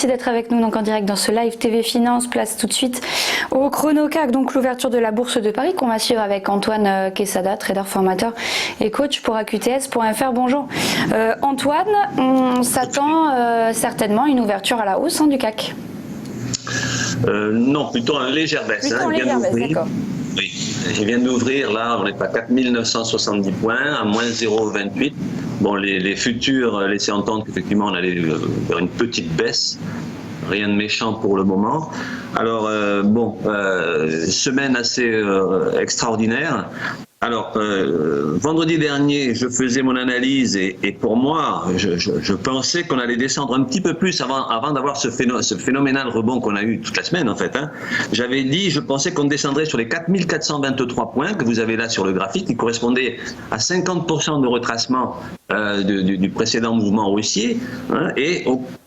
merci d'être avec nous donc en direct dans ce live TV Finance. Place tout de suite au chrono-CAC, donc l'ouverture de la bourse de Paris qu'on va suivre avec Antoine Quesada, trader formateur et coach pour AQTS.fr. Bonjour Antoine, on s'attend certainement à une ouverture à la hausse du CAC. Non, plutôt une légère baisse. Plutôt une légère baisse, d'accord. Oui, il vient d'ouvrir, là, on est à 4970 points, à moins 0,28. Bon, les futurs laissaient entendre qu'effectivement, on allait vers une petite baisse. Rien de méchant pour le moment. Alors, semaine assez extraordinaire. Alors, vendredi dernier, je faisais mon analyse et pour moi, je pensais qu'on allait descendre un petit peu plus avant d'avoir ce phénoménal rebond qu'on a eu toute la semaine, en fait. J'avais dit, je pensais qu'on descendrait sur les 4423 points que vous avez là sur le graphique, qui correspondait à 50% de retracement du précédent mouvement haussier. Et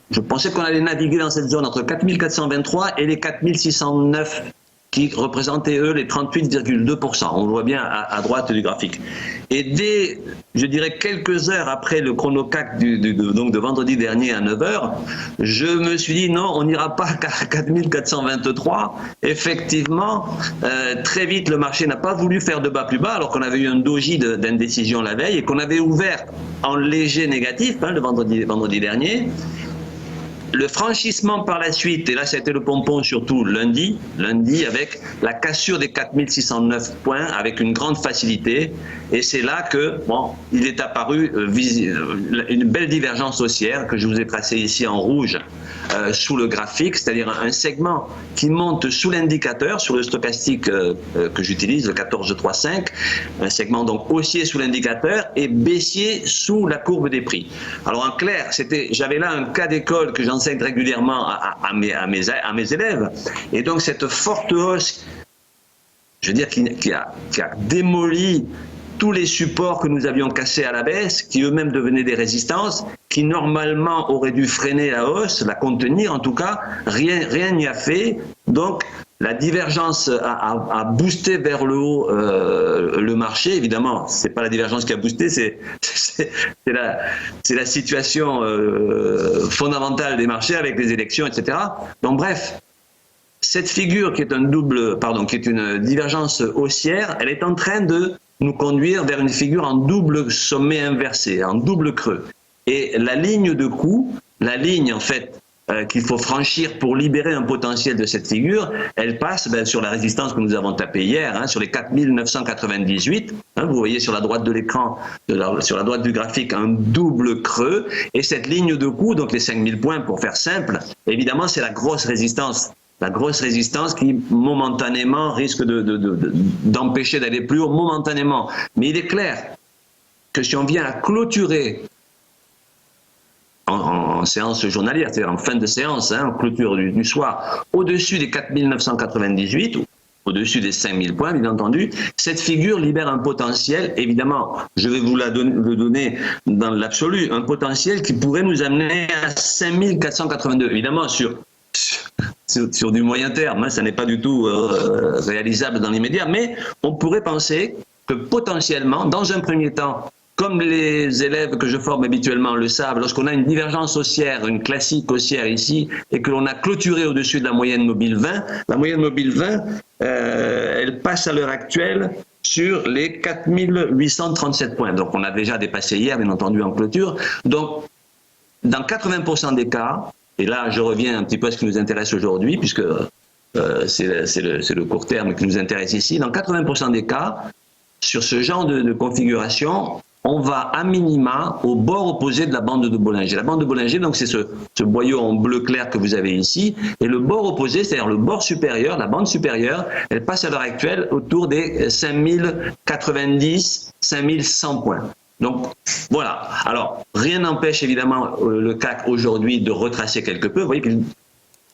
je pensais qu'on allait naviguer dans cette zone entre 4423 et les 4609 qui représentaient, eux, les 38,2%. On le voit bien à droite du graphique. Et dès, je dirais, quelques heures après le chrono-CAC donc de vendredi dernier à 9h, je me suis dit, non, on n'ira pas à 4423. Effectivement, très vite, le marché n'a pas voulu faire de bas plus bas, alors qu'on avait eu un doji d'indécision la veille et qu'on avait ouvert en léger négatif, le vendredi dernier. Le franchissement par la suite, et là ça a été le pompon surtout lundi avec la cassure des 4609 points avec une grande facilité, et c'est là que il est apparu une belle divergence haussière que je vous ai tracée ici en rouge sous le graphique, c'est-à-dire un segment qui monte sous l'indicateur, sur le stochastique que j'utilise, le 1435, un segment donc haussier sous l'indicateur et baissier sous la courbe des prix. Alors en clair, j'avais là un cas d'école que j'enseigne régulièrement à mes élèves, et donc cette forte hausse, je veux dire, qui a démoli tous les supports que nous avions cassés à la baisse, qui eux-mêmes devenaient des résistances, qui normalement auraient dû freiner la hausse, la contenir en tout cas, rien n'y a fait. Donc la divergence a boosté vers le haut le marché. Évidemment, c'est pas la divergence qui a boosté, c'est la situation fondamentale des marchés avec les élections, etc. Donc bref, cette figure qui est une divergence haussière, elle est en train de nous conduire vers une figure en double sommet inversé, en double creux. Et la ligne de coup, en fait, qu'il faut franchir pour libérer un potentiel de cette figure, elle passe sur la résistance que nous avons tapée hier, sur les 4998. Vous voyez sur la droite de l'écran, sur la droite du graphique, un double creux. Et cette ligne de coup, donc les 5000 points pour faire simple, évidemment c'est la grosse résistance. La grosse résistance qui momentanément risque d'empêcher d'aller plus haut momentanément. Mais il est clair que si on vient à clôturer en séance journalière, c'est-à-dire en fin de séance, en clôture du soir, au-dessus des 4998, au-dessus des 5000 points, bien entendu, cette figure libère un potentiel, évidemment, je vais vous le donner dans l'absolu, un potentiel qui pourrait nous amener à 5482. Évidemment, sur du moyen terme, ça n'est pas du tout réalisable dans l'immédiat, mais on pourrait penser que potentiellement, dans un premier temps, comme les élèves que je forme habituellement le savent, lorsqu'on a une divergence haussière, une classique haussière ici, et que l'on a clôturé au-dessus de la moyenne mobile 20, la moyenne mobile 20, elle passe à l'heure actuelle sur les 4837 points. Donc on a déjà dépassé hier, bien entendu, en clôture. Donc, dans 80% des cas, et là je reviens un petit peu à ce qui nous intéresse aujourd'hui, puisque c'est le court terme qui nous intéresse ici, dans 80% des cas, sur ce genre de configuration, on va à minima au bord opposé de la bande de Bollinger. La bande de Bollinger, donc c'est ce boyau en bleu clair que vous avez ici, et le bord opposé, c'est-à-dire le bord supérieur, la bande supérieure, elle passe à l'heure actuelle autour des 5090, 5100 points. Donc voilà. Alors rien n'empêche évidemment le CAC aujourd'hui de retracer quelque peu. Vous voyez que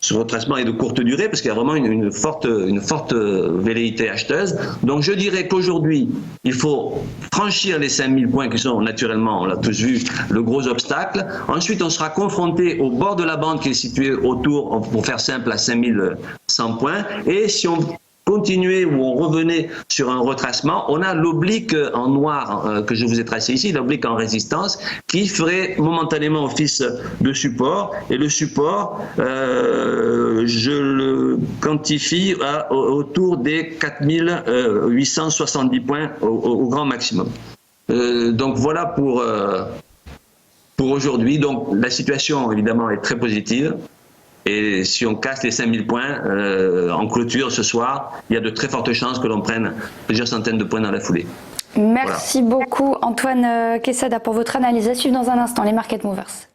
ce retracement est de courte durée parce qu'il y a vraiment une forte velléité acheteuse. Donc je dirais qu'aujourd'hui, il faut franchir les 5000 points qui sont naturellement, on l'a tous vu, le gros obstacle. Ensuite, on sera confronté au bord de la bande qui est située autour, pour faire simple, à 5100 points. Et si on continuait ou on revenait sur un retracement, on a l'oblique en noir que je vous ai tracé ici, l'oblique en résistance, qui ferait momentanément office de support. Et le support, je le quantifie autour des 4870 points au grand maximum. Donc voilà pour aujourd'hui. Donc la situation évidemment est très positive. Et si on casse les 5000 points en clôture ce soir, il y a de très fortes chances que l'on prenne plusieurs centaines de points dans la foulée. Merci beaucoup Antoine Quesada pour votre analyse. À suivre dans un instant les Market Movers.